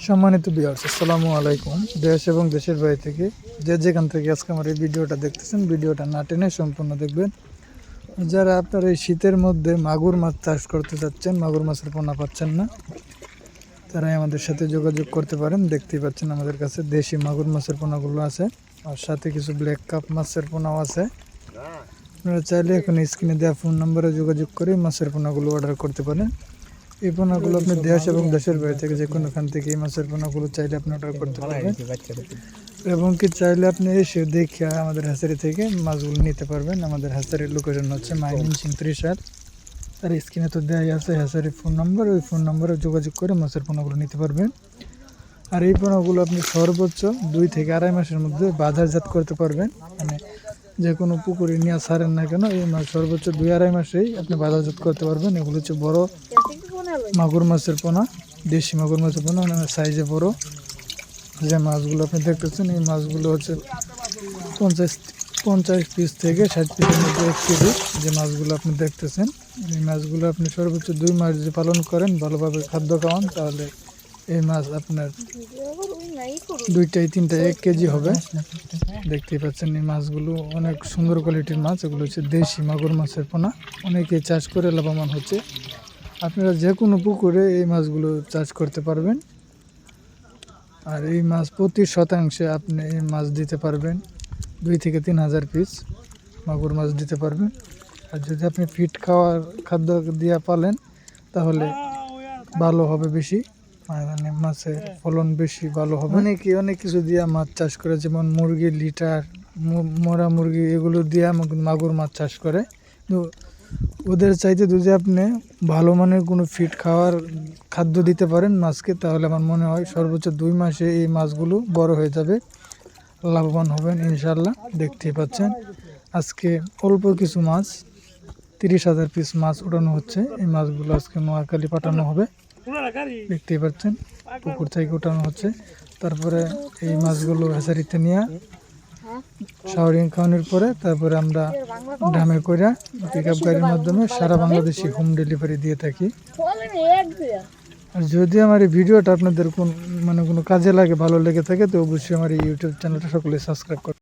সম্মানিত ভিউয়ার্স, আসসালামু আলাইকুম। দেশ এবং দেশের বাইরে থেকে যে যেখান থেকে আজকে আমার এই ভিডিওটা দেখতেছেন, ভিডিওটা না টেনে সম্পূর্ণ দেখবেন। যারা আপনার এই শীতের মধ্যে মাগুর মাছ চাষ করতে যাচ্ছেন, মাগুর মাছের পোনা পাচ্ছেন না, তারাই আমাদের সাথে যোগাযোগ করতে পারেন। দেখতেই পাচ্ছেন আমাদের কাছে দেশি মাগুর মাছের পোনাগুলো আছে, আর সাথে কিছু ব্ল্যাক কাপ মাছের পোনাও আছে। আপনারা চাইলে এখন স্ক্রিনে দেওয়া ফোন নম্বরে যোগাযোগ করে মাছের পোনাগুলো অর্ডার করতে পারেন। এই পোনাগুলো আপনি দেশ এবং দেশের বাইরে থেকে যে কোনোখান থেকে এই মাছের পোনাগুলো চাইলে আপনি অর্ডার করতে পারবেন, এবং কি চাইলে আপনি এসে দেখে আমাদের হ্যাচারি থেকে মাছগুলো নিতে পারবেন। আমাদের হ্যাচারির লোকেশন হচ্ছে ময়মনসিংহ 30। আর স্ক্রিনে তো দেওয়াই আছে হ্যাচারির ফোন নম্বর, ওই ফোন নম্বরে যোগাযোগ করে মাছের পোনাগুলো নিতে পারবেন। আর এই পোনাগুলো আপনি সর্বোচ্চ 2 থেকে আড়াই মাসের মধ্যে বাজারজাত করতে পারবেন। মানে যে কোনো পুকুরে নিয়ে ছাড়েন না কেন, এই মাছ সর্বোচ্চ 2-2.5 মাসেই আপনি বাজারজাত করতে পারবেন। এগুলো হচ্ছে বড় মাগুর মাছের পোনা, দেশি মাগুর মাছের পোনা, মানে সাইজে বড়। যে মাছগুলো আপনি দেখতেছেন, এই মাছগুলো হচ্ছে 50 পিস থেকে 60 পিসের মধ্যে 1 কেজি। যে মাছগুলো আপনি দেখতেছেন, এই মাছগুলো আপনি সর্বোচ্চ 2 মাস যদি পালন করেন, ভালোভাবে খাদ্য খাওয়ান, তাহলে এই মাছ আপনার 2-3টায় 1 কেজি হবে। দেখতেই পাচ্ছেন এই মাছগুলো অনেক সুন্দর কোয়ালিটির মাছ। এগুলো হচ্ছে দেশি মাগুর মাছের পোনা, অনেকে চাষ করে লাভবান হচ্ছে। আপনারা যে কোনো পুকুরে এই মাছগুলো চাষ করতে পারবেন। আর এই মাছ প্রতি শতাংশে আপনি এই মাছ দিতে পারবেন 2 থেকে 3 হাজার পিস মাগুর মাছ দিতে পারবেন। আর যদি আপনি ফিট খাওয়ার খাদ্য দিয়ে পালেন, তাহলে ভালো হবে বেশি, মানে মাছের ফলন বেশি ভালো হবে। অনেক কিছু দিয়ে মাছ চাষ করে, যেমন মুরগি লিটার, মরা মুরগি, এগুলো দিয়ে মাগুর মাছ চাষ করে। তো ওদের চাইতে যদি আপনি ভালো মানের কোনো ফিট খাওয়ার খাদ্য দিতে পারেন মাছকে, তাহলে আমার মনে হয় সর্বোচ্চ 2 মাসে এই মাছগুলো বড় হয়ে যাবে, লাভবান হবেন ইনশাল্লাহ। দেখতেই পাচ্ছেন আজকে অল্প কিছু মাছ, 30,000 পিস মাছ উঠানো হচ্ছে। এই মাছগুলো আজকে নোয়াখালী পাঠানো হবে। দেখতেই পাচ্ছেন পুকুর থেকে উঠানো হচ্ছে। তারপরে এই মাছগুলো হ্যাচারিতে নিয়ে শাওয়ারিং খাওয়ানোর পরে তারপরে আমরা ড্রামে করে পিক আপ গাড়ির মাধ্যমে সারা বাংলাদেশে হোম ডেলিভারি দিয়ে থাকি। আর যদি আমার এই ভিডিওটা আপনাদের কোনো কাজে লাগে, ভালো লেগে থাকে, তো অবশ্যই আমার এই ইউটিউব চ্যানেলটা সকলে সাবস্ক্রাইব করুন।